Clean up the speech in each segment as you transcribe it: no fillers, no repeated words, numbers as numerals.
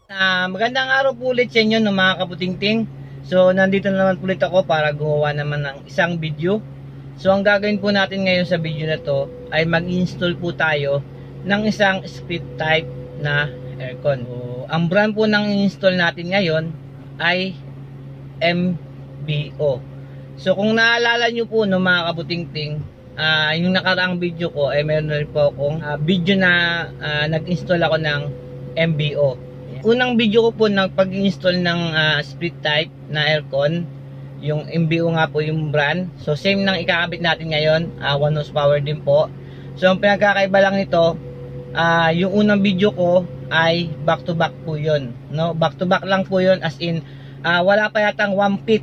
Magandang araw po ulit sa inyo no, mga kaputingting. So nandito na naman po ulit ako para gumawa naman ng isang video. So ang gagawin po natin ngayon sa video na to ay mag-install po tayo ng isang split type na aircon. So, ang brand po ng install natin ngayon ay MBO. So kung naalala nyo po no, mga kaputingting, yung nakaraang video ko ay meron rin po akong video na nag-install ako ng MBO. Unang video ko po ng pag-install ng split type na aircon, yung MBO nga po yung brand. So same nang ikakabit natin ngayon, 1 horsepower din po. So ang pinagkakaiba lang nito, yung unang video ko ay back to back po yun, no? Back to back lang po yun, as in wala pa yatang 1 feet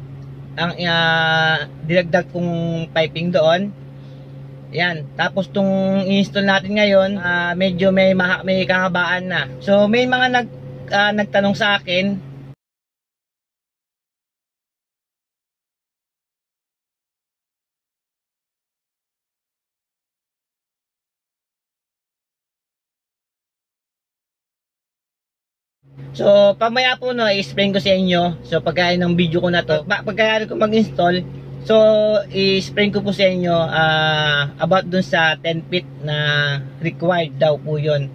ang dinagdag kong piping doon. Yan, tapos tong install natin ngayon, medyo may kahabaan na. So may mga nagtanong sa akin so pamaya po no, i-explain ko sa inyo. So pagkaya ng video ko na to, pagkaya ko mag-install, so i-explain ko po sa inyo about dun sa 10 feet na required daw po yun,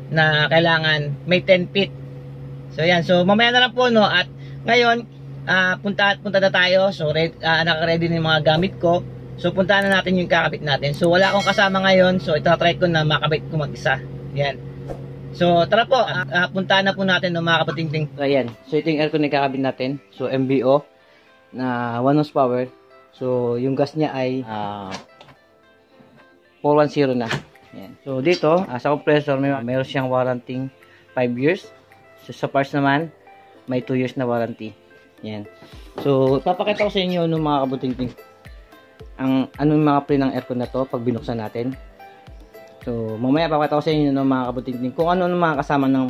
na kailangan may 10 feet. So yan, so mamaya na lang po no, at ngayon punta na tayo. So naka-ready na yung mga gamit ko. So puntahan na natin yung kakabit natin. So wala akong kasama ngayon, so itatry ko na makabit ko mag-isa. Yan. So tara po, puntahan na po natin no, mga kapatingting. So ayan, so ito yung aircon na kakabit natin. So MBO na 1 horsepower. So yung gas niya ay 410 na. Yan. So dito, sa compressor mayroon siyang warranty 5 years. So sa parts naman, may 2 years na warranty. Yan. So papakita ko sa inyo no, mga kabutingting, ang anong mga pre ng aircon na to pag binuksan natin. So mamaya papakita ko sa inyo no, mga kabutingting, kung ano ang mga kasama ng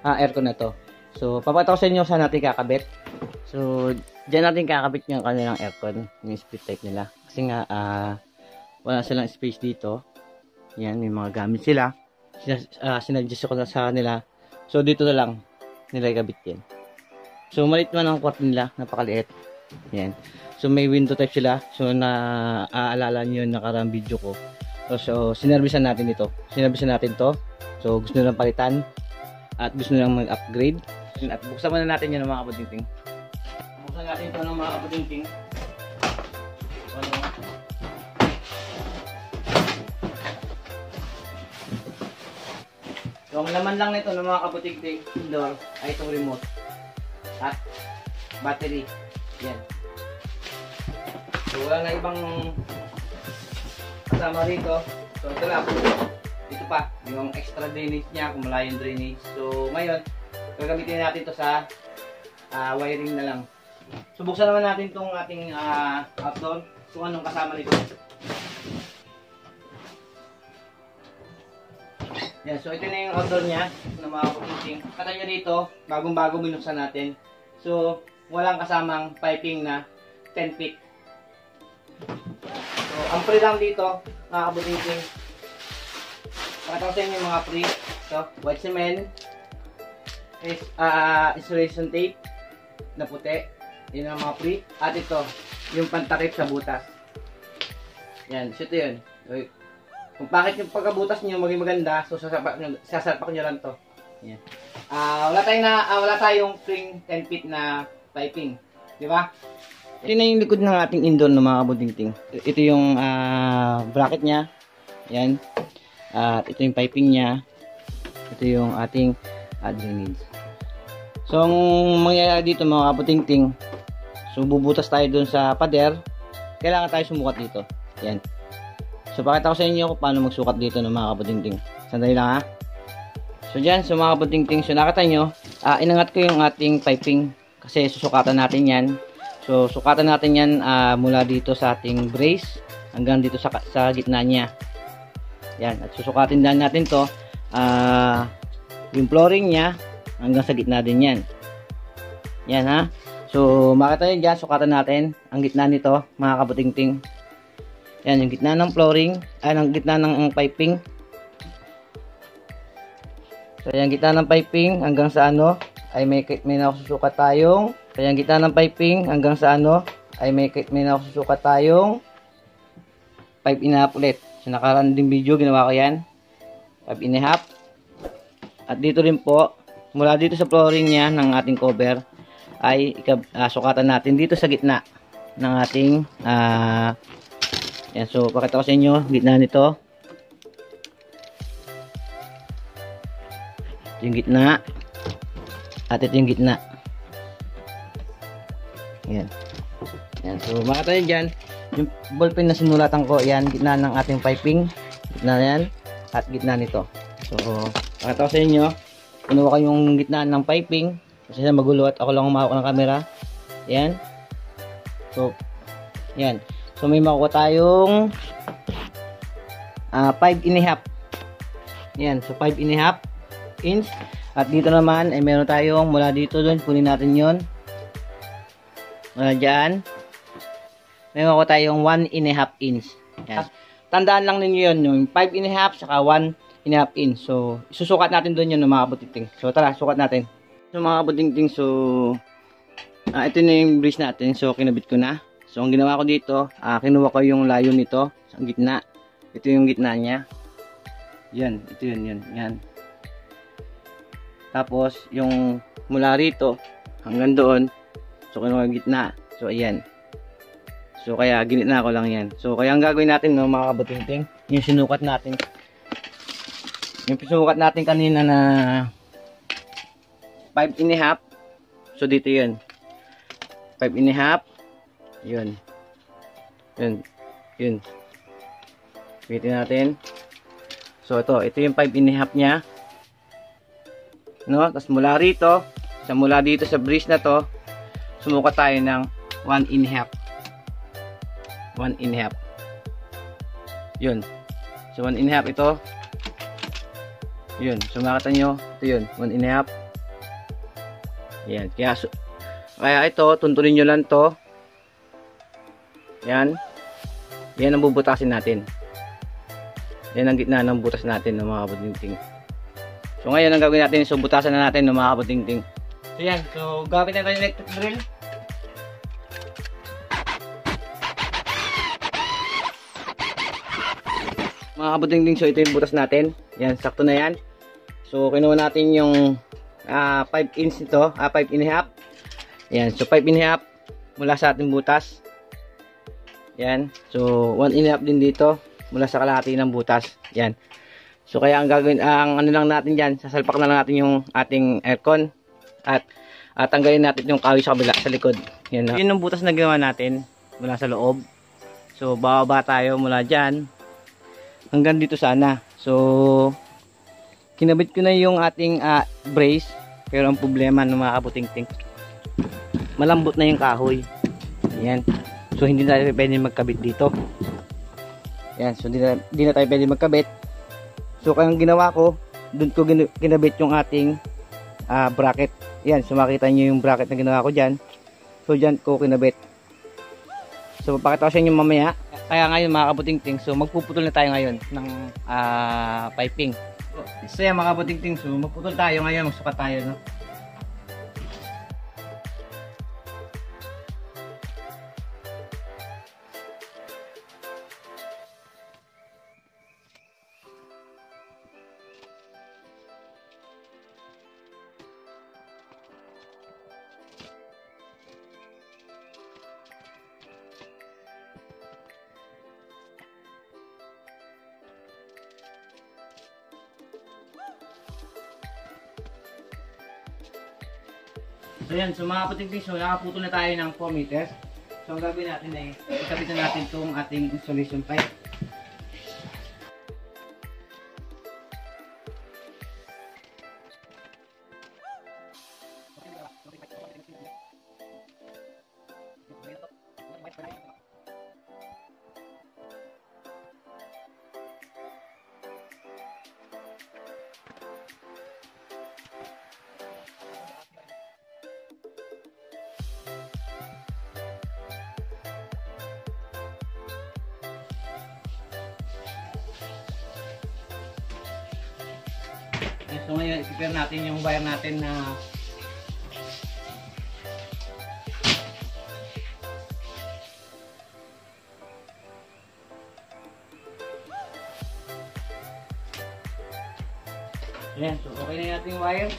aircon na to. So papakita ko sa inyo saan natin kakabit. So diyan natin kakabit yung kanilang aircon, yung split type nila. Kasi nga wala silang space dito. Yan, may mga gamit sila. Sinadjust ko na sa nila. So dito na lang nila ikabit yan. So maliit man ang kwarto nila, napakaliit. Yan. So may window type sila. So naaalala niyo yung nakaraang video ko. So sinervisan natin ito. Sinervisan natin to. So gusto nilang palitan at gusto nilang mag-upgrade. At buksan muna natin yan, mga kaputingting. Buksan natin ito ng mga kaputingting. So ang laman lang nito ng mga kaputingting indoor ay itong remote at battery. Yan. So wala na ibang kasama rito. So ito lang. Ito pa yung extra drainage niya, kung malayo yung drainage. So ngayon gagamitin natin ito sa wiring na lang. So buksan naman natin itong ating outdoor, kung anong kasama nito. Yan, so ito na yung outdoor niya na mga kaputingting. Kata nyo dito, bagong-bago binuksan natin. So walang kasamang piping na 10 feet. So ang pre lang dito, mga kaputingting, pakita ko sa inyo yung mga pre. So white cement, insulation tape na puti, yun ang mga pre. At ito yung pantakip sa butas. Yan, so ito yun. Kung bakit yung pagkabutas niyo maging maganda, so sasalpak nyo lang to. Yan. Wala tayong spring 10 feet na piping, di ba? Ito na yung likod ng ating indoor no, mga kabutingting. Ito yung bracket niya. Yan. At ito yung piping niya. Ito yung ating drainage. So ang mangyayari dito, mga kabutingting, so bubutas tayo dun sa pader. Kailangan tayo sumukat dito. Yan. So pakita ko sa inyo kung paano magsukat dito ng mga kaputingting. Sandali lang ha. So dyan, so mga kaputingting, so nakita nyo, inangat ko yung ating piping kasi susukatan natin yan. So sukatan natin yan mula dito sa ating brace hanggang dito sa gitna niya. Yan, at susukatin din natin to yung flooring niya hanggang sa gitna din yan. Yan ha. So makita nyo dyan, sukatan natin ang gitna nito, mga kaputingting. Yan, yung gitna ng flooring, ang gitna ng piping. So, yung gitna ng piping hanggang sa ay may nasusukat tayong, kaya ang gitna ng piping hanggang sa ano ay may nasusukat tayong 5.5 ulit. So nakaraan din video ginawa ko yan, 5.5. At dito rin po, mula dito sa flooring niya ng ating cover ay sukatan natin dito sa gitna ng ating yan. So pakita ko sa inyo gitna nito, ito yung gitna at ito yung gitna. Yan. Yan. So makita nyo dyan yung ballpen na sinulatan ko, yan gitna ng ating piping, gitna yan at gitna nito. So pakita ko sa inyo, kinuha ko yung gitna ng piping kasi magulo at ako lang humawak ng camera. Yan. So yan. So may makuha tayong 5.5. Yan. So 5.5 inch. At dito naman ay meron tayong mula dito doon, kunin natin yon. Mula dyan. May makuha tayong 1.5 inch. Yan. Tandaan lang ninyo yun, yung 5.5 saka 1.5 inch. So isusukat natin doon yun ng mga kabutingting. So tara, sukat natin. So mga kabutingting, so ito na yung brace natin. So kinabit ko na. So ang ginawa ko dito, kinuha ko yung layo nito sa gitna. Ito yung gitna niya. Yan, ito yun, yan. Tapos yung mula rito hanggang doon, so kinuha yung gitna. So ayan. So kaya ginitna ko lang yan. So kaya ang gagawin natin, no, mga kabutingting, yung sinukat natin. Yung sinukat natin kanina na 5.5. So dito yun. 5.5. Yun. Pitin natin. So ito yung 5.5 niya. No? Tapos mula rito, mula dito sa brace na to, sumukat tayo ng 1.5. 1.5. Yun. So 1.5 ito. Yun. So makita nyo, ito yun. 1.5. Yan. Kaya ito, tuntunin nyo lang to. Yan. Yan ang bubutasin natin. Yan ang gitna ng butas natin ng mga kabutingting. So ngayon ang gagawin natin, so butasan na natin ng mga kabutingting. So yan, so gamit natin yung electric drill. Mga kabutingting, so ito yung butas natin. Yan, sakto na yan. So kinuha natin yung 5 inch nito, 5.5. Yan, so 5.5 mula sa ating butas. Yan, so 1.5 din dito mula sa kalahati ng butas. Yan. So kaya ang gagawin, ang ano lang natin diyan, sasalpak na lang natin yung ating aircon at tanggalin natin yung kahoy sa kabila, sa likod. Yan. Yun yung butas na ginawa natin mula sa loob. So bababa tayo mula diyan hanggang dito sana. So kinabit ko na yung ating brace, pero ang problema ng mga kabutingting, malambot na yung kahoy. Yan. So hindi na tayo pwede magkabit dito. Yan, so di na tayo pwede magkabit. So kaya ang ginawa ko, doon ko kinabit yung ating bracket. Yan, so makita nyo yung bracket na ginawa ko dyan. So dyan ko kinabit. So papakita ko sa inyo mamaya. Kaya ngayon mga kabutingting, so magpuputol na tayo ngayon ng piping. So yan mga kabutingting, so magputol tayo ngayon, magsukat tayo, no? So yan, so mga kabutingting, so nakaputol na tayo ng 4 meters. So ang gagawin natin ay ikabit na natin itong ating installation pipe. So ngayon, i-prepare natin yung wire natin na Ayan, so okay na natin yung wire.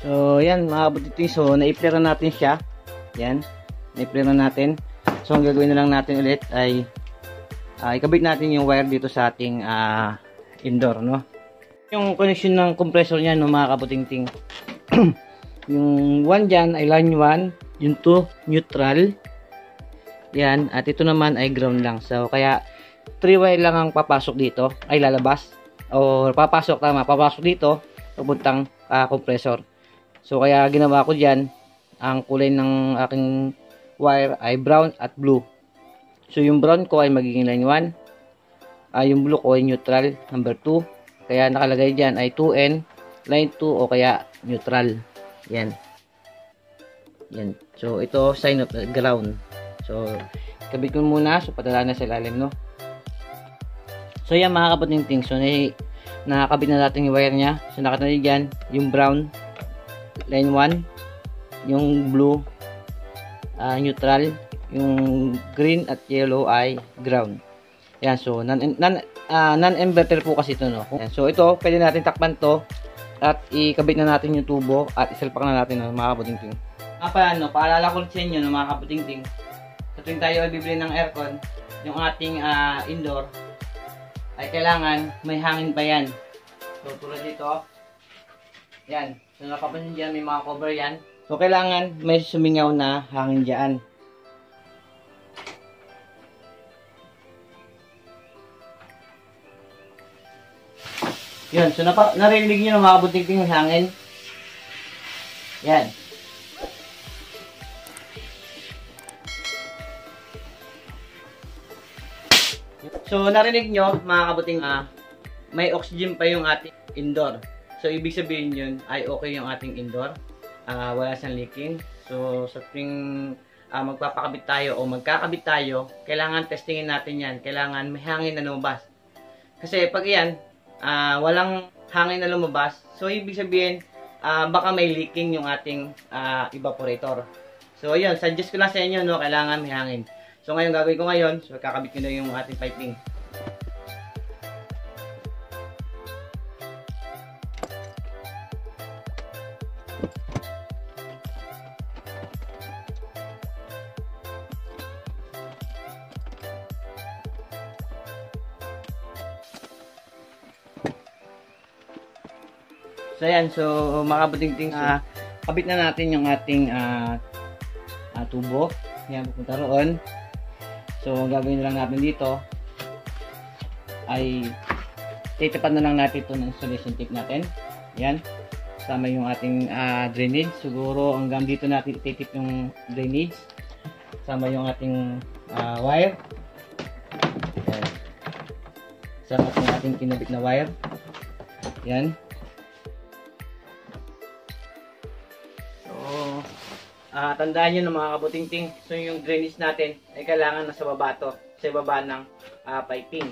So, yan mga kabutiting. So, na-i-flare na natin siya. Yan, na-i-flare na natin. So, ang gagawin na lang natin ulit ay ikabit natin yung wire dito sa ating indoor, no? Yung connection ng compressor niya, no, mga kabutingting. Yung 1 dyan ay line 1, yung 2 neutral. Yan, at ito naman ay ground lang. So, kaya 3 wire lang ang papasok dito, ay lalabas. O papasok, tama, papasok dito, papuntang compressor. So, kaya ginawa ko dyan, ang kulay ng aking wire ay brown at blue. So, yung brown ko ay magiging line 1. Yung blue ko ay neutral, number 2. Kaya nakalagay dyan ay 2N, line 2 o kaya neutral. Yan. Yan. So, ito sign of ground. So, kabit ko muna. So, padala na sa ilalim, no? So, yan mga kabutingting. So, nakakabit na natin yung wire niya. So, nakita nyo dyan, yung brown, line 1, yung blue, neutral, yung green at yellow ay ground. Yan, so non-inverter po kasi ito, no. Yan, so ito, pwede natin takpan to at ikabit na natin yung tubo at isalpak na natin, no, mga kabutingting. Paano, paalala ko sa inyo, no, mga kabutingting. Sa tuwing tayo ay bibili ng aircon, yung ating indoor ay kailangan may hangin pa yan. So tulad dito, yan. So napapansin dyan, may mga cover yan. So kailangan may sumingaw na hangin dyan. Yun, so narinig nyo na mga kabutingting yung hangin. Yan. So narinig nyo mga kabuting, may oxygen pa yung ating indoor. So ibig sabihin yun ay okay yung ating indoor. Wala siyang leaking. So sa tuwing magpapakabit tayo o magkakabit tayo, kailangan testingin natin yan. Kailangan may hangin na lumabas. Kasi pag yan, walang hangin na lumabas, so ibig sabihin baka may leaking yung ating evaporator. So ayun, suggest ko lang sa inyo, no, kailangan may hangin. So ngayon gagawin ko ngayon, so kakabit ko na yung ating piping. So ayan, so mga kabutingting, kabit na natin yung ating tubo. Yan, pupunta roon. So ang gagawin na lang natin dito ay titipan na lang natin ito ng installation tape natin. Yan, sama yung ating drainage. Siguro hanggang dito natin titip yung drainage. Sama yung ating wire. Yan. Sama yung ating kinabit na wire. Yan. Tandaan nyo na mga kabutingting, so yung drainage natin ay kailangan nasa baba to, sa baba ng piping.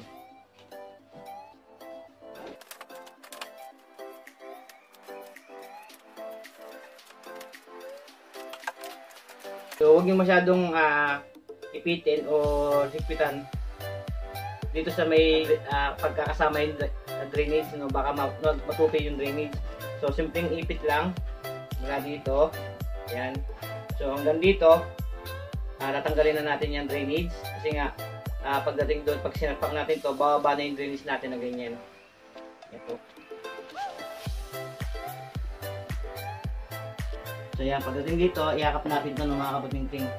So huwag nyo masyadong ipitin o higpitan dito sa may pagkakasama yung drainage, no? Baka matupi yung drainage. So simpleng ipit lang mula dito. Yan. So hanggang dito, tatanggalin na natin yung drainage. Kasi nga, pagdating doon, pag sinalpak natin to, bababa na yung drainage natin na ganyan. Ito. So yan, pagdating dito, iyakap natin ito ng mga kabutingting.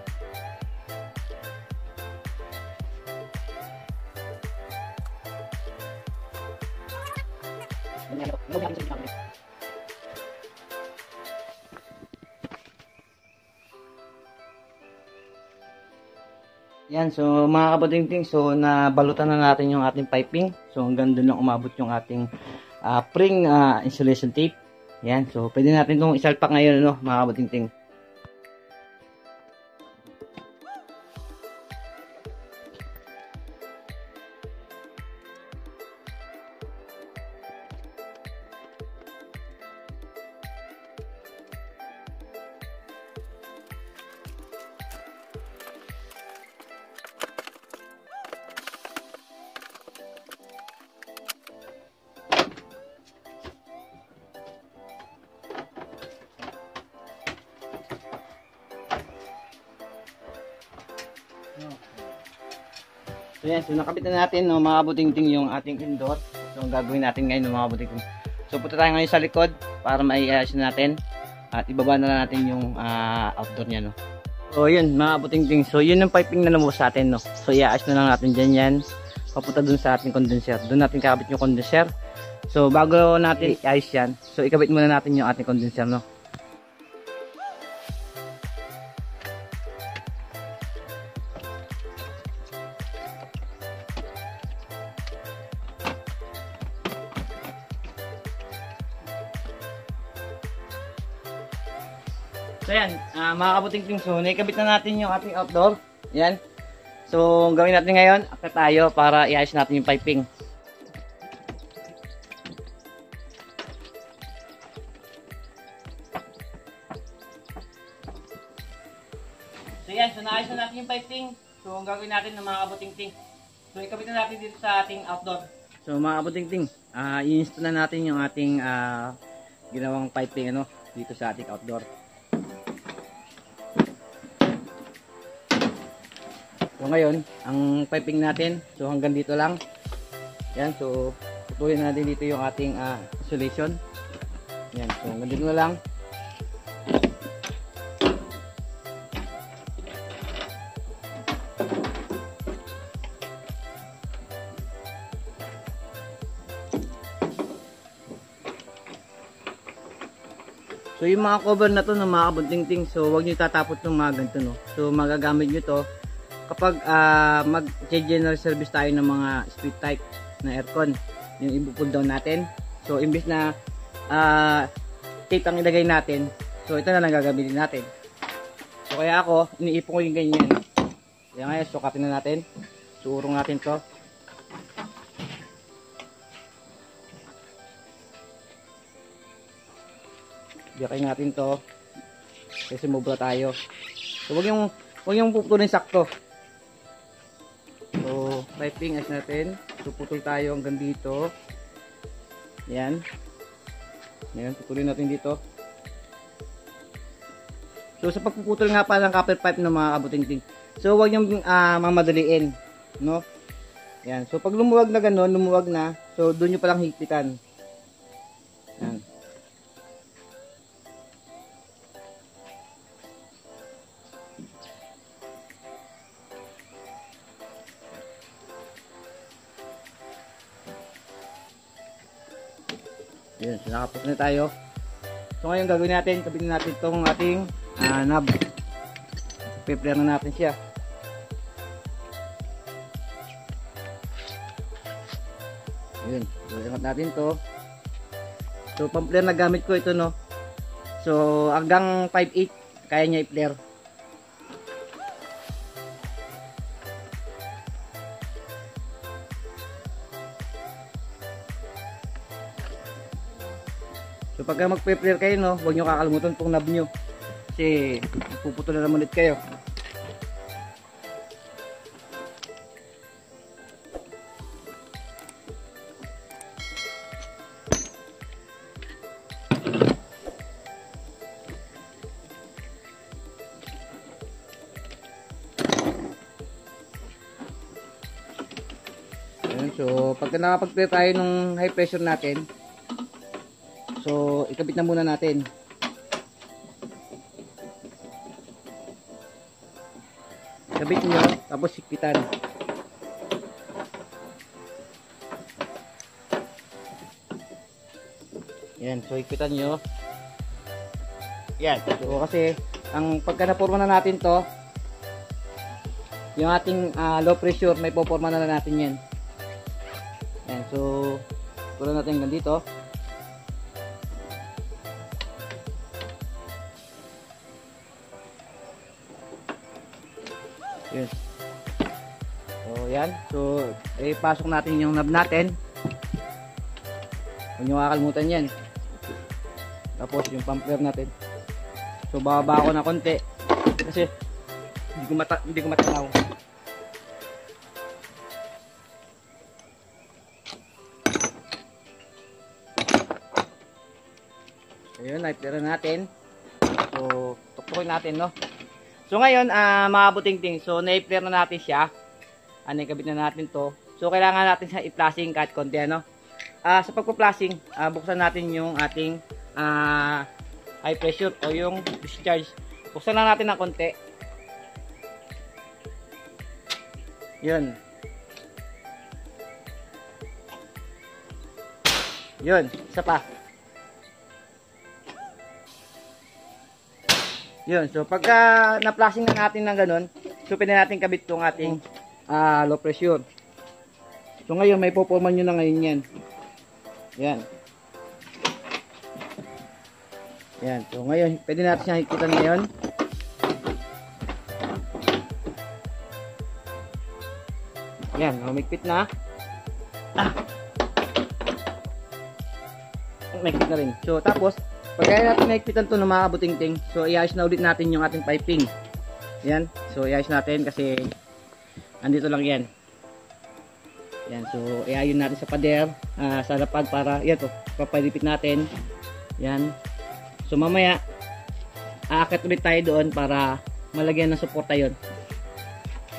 Yan, so mga kabutingting, so nabalutan na natin yung ating piping. So hanggang doon lang umabot yung ating pring insulation tape. Yan, so pwede natin itong isalpak ngayon, no, mga kabutingting. So yan, so nakabit na natin no, mga kabutingting yung ating indoor. So ang gagawin natin ngayon no, mga kabutingting. So punta tayo ngayon sa likod para maiayos natin at ibaba na lang natin yung outdoor niya no. So yun mga kabutingting. So yun yung piping na lumabas sa atin no. So iayos na lang natin dyan yan. Papunta dun sa ating condenser. Doon natin kakabit yung condenser. So bago natin iayos yan, so ikabit muna natin yung ating condenser no. So yan, mga kabutingting, so naikabit na natin yung ating outdoor. Yan. So gawin natin ngayon, akit tayo para iayos natin yung piping. So yan, so naayos na natin yung piping. So ang gagawin natin ng mga kabutingting, so ikabit na natin dito sa ating outdoor. So mga kabutingting, i-install na natin yung ating ginawang piping ano, dito sa ating outdoor. So ngayon, ang piping natin, so hanggang dito lang. Yan, so putulin natin dito yung ating insulation. Yan, so hanggang dito na lang. So yung mga cover na to ng mga kabutingting, so huwag nyo tatapot ng mga ganito no. So magagamit nyo to kapag mag-general service tayo ng mga split type na aircon, yung i-pull down natin. So imbis na tape ang ilagay natin, so ito na lang gagamitin natin. So kaya ako, iniipon ko yung ganyan. Kaya ngayon, sukatin na natin. So urong natin to. Biyakain natin to. Kasi mubra tayo. So wag yung puputulin sakto. So piping as natin. So putol tayo hanggang dito. Yan. Yan, putulin natin dito. So sa pagpuputol nga pa ng copper pipe ng mga kabutingting, so wag yung mamadaliin, no? Yan. So pag lumuwag na gano'n, lumuwag na. So doon nyo palang higpitan. Yan. Yan, so nakapos na tayo. So ngayon gagawin natin, kabitin natin itong ating knob. Prepare na natin siya. Ayun, so ingat natin to. So pang-flare na gamit ko ito no. So hanggang 5/8 kaya niya i-flare. So pagka mag-prepare kayo no, huwag nyo kakalimutan itong knob nyo. Kasi puputol na naman ulit kayo. Ayan, so pagka nakapag-prepare tayo ng high pressure natin, so ikabit na muna natin. Ikabit nyo, tapos sikpitan. Yan, so ikpitan nyo. Yan, so kasi ang pagka naporma na natin to, yung ating low pressure, may poporma na natin yan. Yan, so tuloy natin hanggang dito. Yun. So yan, so ipasok natin yung knob natin. Huwag nyo kakalimutan yan. Tapos yung pump-flare natin. So bababa ako na konti kasi hindi ko matanaw. Ayun, na-flare natin. So tuktukin natin no. So ngayon, mga butingting, so na-flare na natin siya. Kabit na natin to. So, kailangan natin siya i-flashing kahit konti, ano. Sa pagpa-flashing, buksan natin yung ating high pressure o yung discharge. Buksan lang natin ng konti. Yun. Yun, isa pa. Yun, so pagka na-flashing na natin ng ganun, so pwede natin kabit tong ating low pressure. So ngayon, may puporman nyo na ngayon yan. Yan. Yan, so ngayon, pwede natin siyang hikitan ngayon. Yan, humigpit na. Mahigpit na rin. So tapos, pagkaya natin mahigpitan ito ng mga kabutingting, so iayos na ulit natin yung ating piping. Yan, so iayos natin kasi andito lang yan. Yan, so iayon natin sa pader, sa lapag para, yan to, papalipit natin. Yan. So mamaya, aakit ulit tayo doon para malagyan ng suporta yon.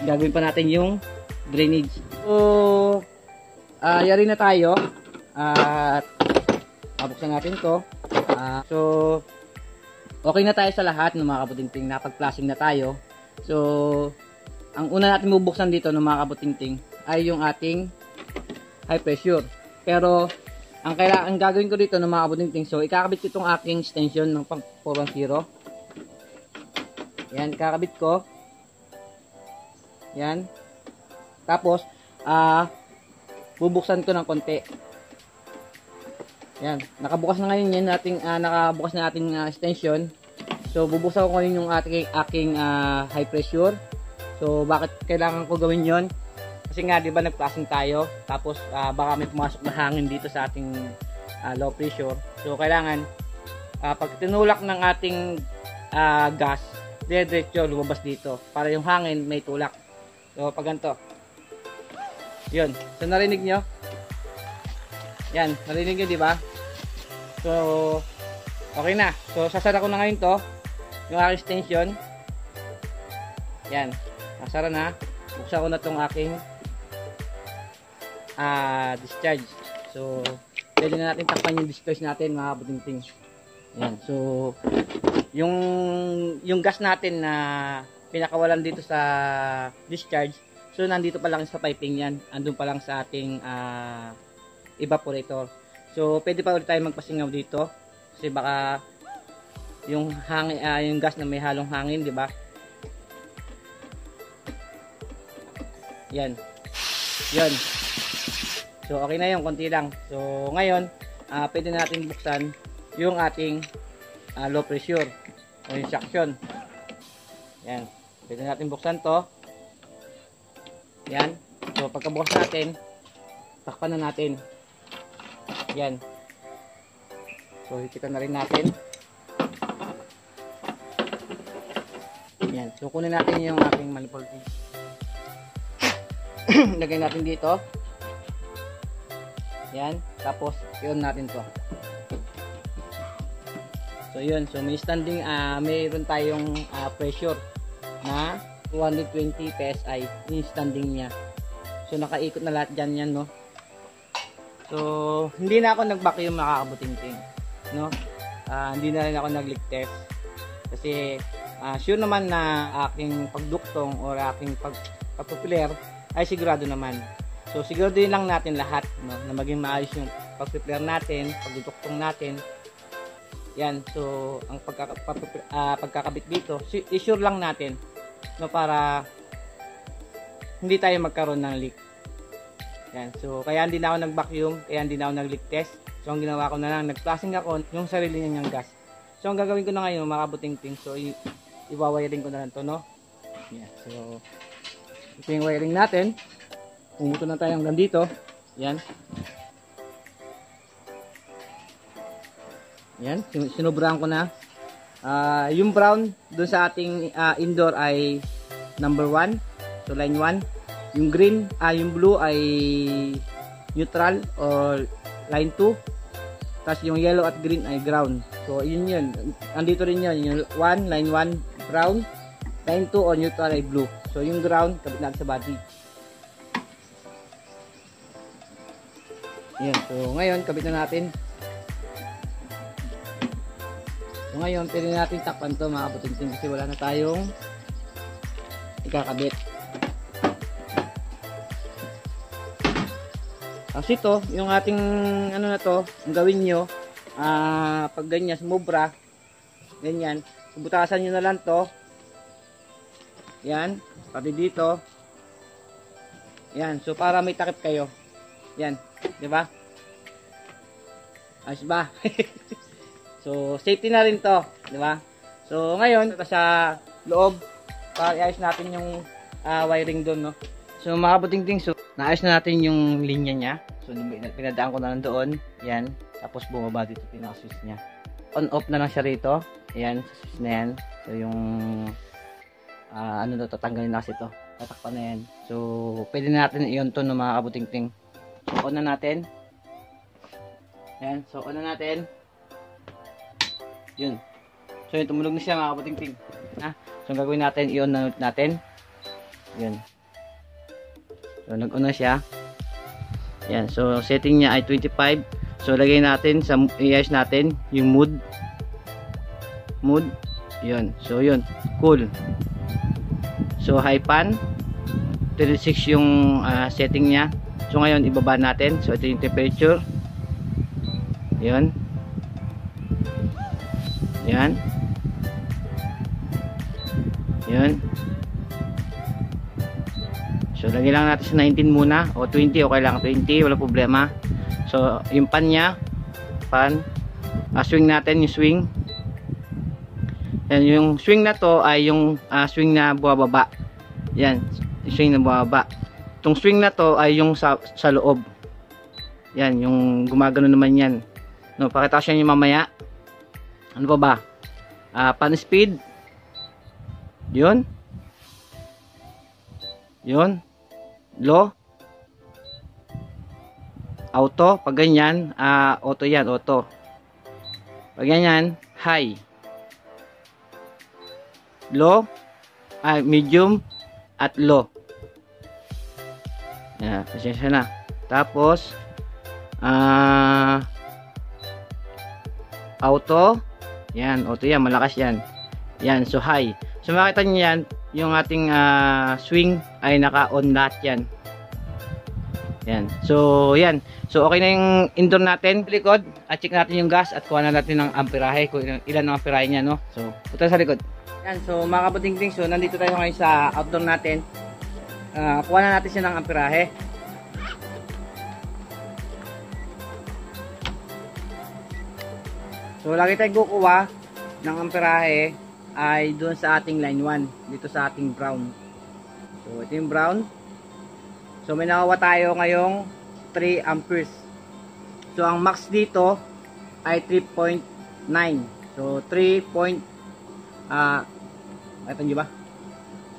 Gagawin pa natin yung drainage. So, yari na tayo. At buksan natin to. So, okay na tayo sa lahat ng mga kabutingting. Napag-flashing na tayo. So, ang una natin bubuksan dito ng mga kabutingting ay yung ating high pressure. Pero, ang gagawin ko dito ng mga kabutingting, so, ikakabit ko itong aking extension ng pang 410. Yan, kakabit ko. Yan. Tapos, bubuksan ko ng konti. Yan, nakabukas na ngayon yan nakabukas na ating extension. So bubuksan ko ngayon yung aking high pressure. So bakit kailangan ko gawin yon? Kasi nga 'di ba nag-flashing tayo, tapos baka may pumasok na hangin dito sa ating low pressure. So kailangan pag tinulak ng ating gas, diretso lumabas dito para yung hangin may tulak. So pag ganito. 'Yun. So narinig nyo? Yan, narinig nyo 'di ba? So, okay na. So, sasara ko na ngayon to. Yung aking extension. Yan. Sasara na. Buksan ko na tong aking discharge. So, pwede na natin takpan yung discharge natin, mga kabutingting. Yan. So, yung gas natin na pinakawalan dito sa discharge, so, nandito pa lang sa piping yan. Andun pa lang sa ating evaporator. So, pwede pa ulit tayo magpasingaw dito kasi baka yung hangin, yung gas na may halong hangin, di ba? Yan. Yan. So, okay na yung konti lang. So, ngayon, pwede natin buksan yung ating low pressure o yung suction. Yan. Pwede natin buksan to. Yan. So, pagkabukas natin, takpan na natin. Yan. So, hikitan na rin natin. Yan. So, kunin natin yung ating manifold. Lagay natin dito. Yan. Tapos, i-on natin to. So, yun. So, may standing, mayroon tayong pressure na 220 PSI. Yung standing niya. So, nakaikot na lahat dyan yan, no? So, hindi na ako nag-vacuum, makakabutingting, no? Hindi na rin ako nag-leak test kasi sure naman na aking pagduktong o aking pag-prepare ay sigurado naman. So, siguraduhin lang natin lahat, no? Na maging maayos yung pag-prepare natin, pagduktong natin. Yan, so ang pagkakabit dito, i-sure lang natin, no, para hindi tayo magkaroon ng leak. Yan, so kaya hindi na ako nag-vacuum, kaya hindi na ako nag-leak test. So ang ginawa ko na lang, nag-flashing ako yung sarili niyang gas. So ang gagawin ko na ngayon, mga kabutingting, so i-wiring ko na lang to, no? Yan, so ito yung wiring natin. Pumuto na tayo hanggang dito. Yan. Yan, sinubrahan ko na. Yung brown dun sa ating indoor ay number 1. So line 1. Yung green, yung blue ay neutral or line 2. Tapos yung yellow at green ay ground. So yun yun. Andito rin yun. Yung 1, line 1 brown. Line 2 or neutral ay blue. So yung ground, kabit natin sa body. Yan. So, ngayon, kabit na natin. So, ngayon, pwede natin takpan to mga kabuting-ting kasi wala na tayong ikakabit. Kasi ito, yung ating ano na to, ang gawin nyo, pag ganyan, sumubra, ganyan, butasan nyo na lang to. Yan, pati dito. Yan, so para may takip kayo. Yan, di ba? Ayos ba? So, safety na rin to, di ba? So, ngayon, sa loob, para iayos natin yung wiring doon, no? So, mga kabuting-ting, so, naayos na natin yung linya niya. So, pinadaan ko na lang doon. Yan, tapos bumaba dito pinaka-switch niya. On-off na lang siya rito. Ayan, sa switch na yan. So, yung ano na, tatanggalin na kasi ito. Tatakpan na yan. So, pwede natin i-on to no, mga kabuting-ting. So, on na natin. Ayan, so on na natin. Yun. So, yun, tumulog na siya mga kabuting-ting. So, ang gagawin natin, i-on na natin. Yun. So, nag-on na siya. Ayan, so setting niya ay 25. So, lagay natin, i-ayos natin yung mood. Mood. Yun. So, yun. Cool. So, high pan. 36 yung setting niya. So, ngayon, ibaba natin. So, ito yung temperature. Yun. Yan. Yun. So, lagay lang natin sa 19 muna. O 20, okay lang. 20, wala problema. So, yung pan niya. Pan. Swing natin yung swing. Yan, yung swing na to ay yung swing na buwababa. Yan. Yung swing na buwababa. Itong swing na to ay yung sa loob. Yan, yung gumagano naman yan. No, pakita ko siya nyo mamaya. Ano pa ba? Pan speed. Yun. Yun. Low. Auto. Pag ganyan, auto yan, auto. Pag ganyan, high. Low. Medium. At low. Yan, pasensya na. Tapos, auto. Yan, auto yan, malakas yan. Yan, so high. So makita nyo yan, yung ating swing ay naka-on lahat yan. Yan. So, yan. So, okay na yung indoor natin. Likod, at check natin yung gas at kuha na natin ng amperahe. Kung ilan ang amperahe niya, no? So, punta sa likod. Yan. So, mga kabuting-ting, so, nandito tayo ngayon sa outdoor natin. Kuha na natin siya ng amperahe. So, lagi tayong kukuha ng amperahe ay doon sa ating line 1. Dito sa ating brown. So, ito yung brown. So, may nakuha tayo ngayong 3 amperes. So, ang max dito ay 3.9. So, 3. Ito nyo ba?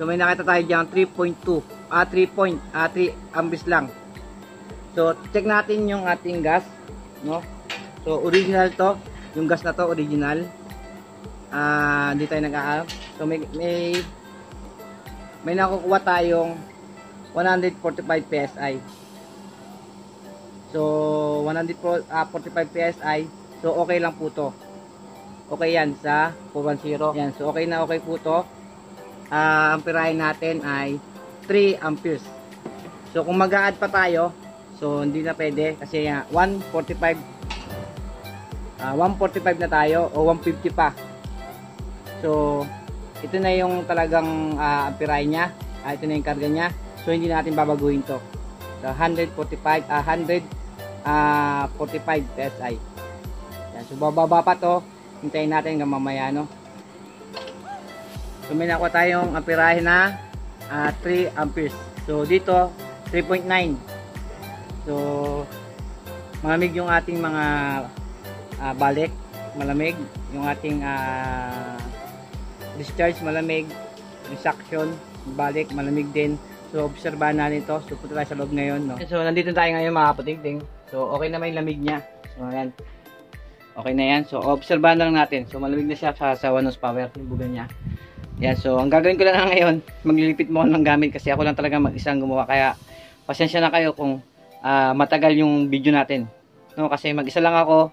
So, may nakita tayo dyan 3.2. 3 amperes lang. So, check natin yung ating gas. No? So, original to. Yung gas na to, original. Hindi tayo nag-aarap. So, may nakukuha tayong 145 PSI. So, 145 PSI. So, okay lang po to. Okay yan sa 410. Yan. So, okay na okay po to. Amperahe natin ay 3 amperes. So, kung mag-a-add pa tayo, so, hindi na pwede. Kasi 145 na tayo o 150 pa. So, ito na yung talagang amperahe niya. Ito na yung karga niya. So, hindi natin babaguhin to. So, 145 PSI. Yan. So, bababa pa to. Hintayin natin hanggang mamaya, no? So, may nakuha tayong amperahe na 3 amperes. So, dito, 3.9. So, malamig yung ating mga balik. Malamig. Yung ating discharge, malamig. Resuction, balik, malamig din. So, obserbahan na nito. So, punta tayo sa loob ngayon, no? So, nandito tayo ngayon, mga kaputing-ting. So, okay na may lamig niya. So, ayan. Okay na yan. So, obserbahan na lang natin. So, malamig na siya sa 1 horsepower. Yung buga niya. Yan. So, ang gagawin ko lang ngayon, maglilipit mo ng gamit kasi ako lang talaga mag-isang gumawa. Kaya, pasensya na kayo kung matagal yung video natin. No, kasi mag-isa lang ako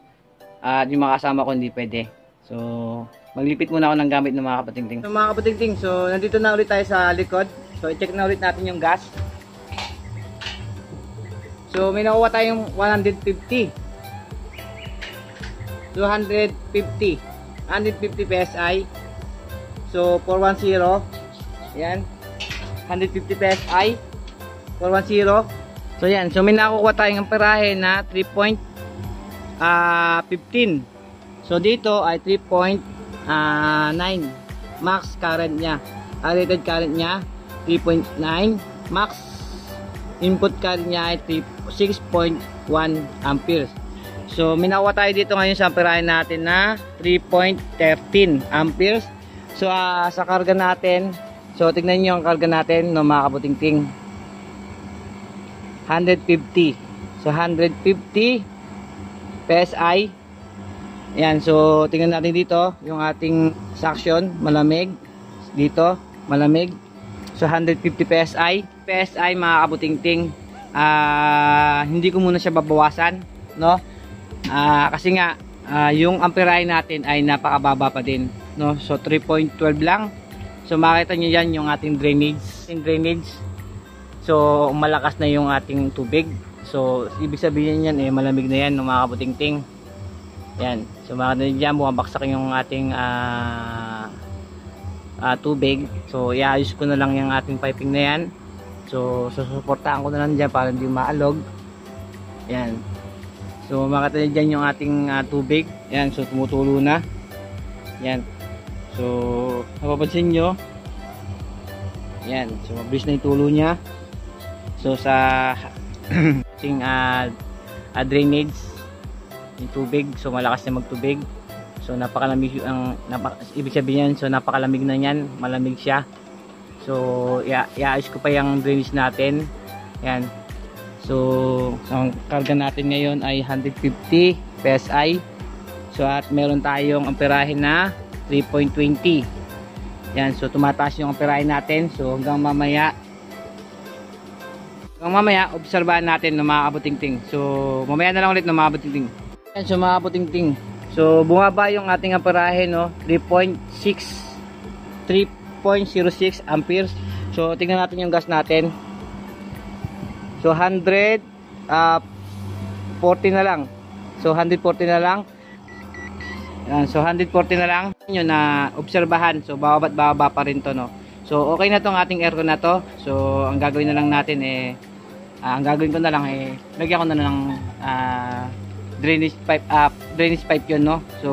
at yung mga kasama ko hindi pwede. So, maglipit muna ako ng gamit ng mga kapatingting. So, mga kapatingting, so nandito na ulit tayo sa likod. So, i-check na ulit natin yung gas. So, may nakuha tayong 150. 250. 150 PSI. So, 410. Yan. 150 PSI. 410. So, yan. So, may nakuha tayong amperahe na 3.15. So, dito ay 3.9 max current niya. Rated current niya 3.9. Max input current niya ay 6.1 amperes. So, may nakuha tayo dito ngayon sa amperahe natin na 3.13 amperes. So, sa karga natin, so, tignan nyo ang karga natin, no, mga kabutingting. 150. So, 150 PSI. Yan, so, tingnan natin dito, yung ating suction, malamig. Dito, malamig. So, 150 PSI. PSI, mga kabutingting. Hindi ko muna siya babawasan, no? Kasi nga, yung amperahe natin ay napakababa pa din, no? So, 3.12 lang. So, makita nyo yan yung ating drainage. So, malakas na yung ating tubig. So, ibig sabihin yan, malamig na yan, no, mga kabutingting. Yan. So, makita nyo dyan, bumabaksak yung ating tubig. So, iayos ko na lang yung ating piping na yan. So, susuportahan ko na lang dyan para hindi maalog. Yan. So, makita nyo dyan yung ating tubig. Yan. So, tumutulo na. Yan. So, napapansin nyo. Yan. So, mabilis na yung tulo nya. So, sa ating drainage yung tubig. So, malakas na magtubig. So, napakalamig ibig sabihin yan. So, napakalamig na yan. Malamig siya. So, iayos ko pa yung drainage natin. Yan. So, ang karga natin ngayon ay 150 PSI. So, at meron tayong amperahe na 3.20. Yan. So, tumataas yung amperahe natin. So, hanggang mamaya, obserbahan natin ng mga kabutingting. So, mamaya na lang ulit ng mga kabutingting. Yan. So, mga kabutingting. So, bumaba yung ating amperahe, no? 3.06 amperes. So, tingnan natin yung gas natin. So, 140 na lang. So, 140 na lang. Yan. So, 140 na lang. Yun na obserbahan. So, bababa pa rin to, no? So, okay na tong ating aircon na to. So, ang gagawin na lang natin ang gagawin ko na lang lagyan ko na lang drainage pipe yun, no? So,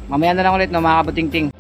mamaya na lang ulit, no, mga kabutingting.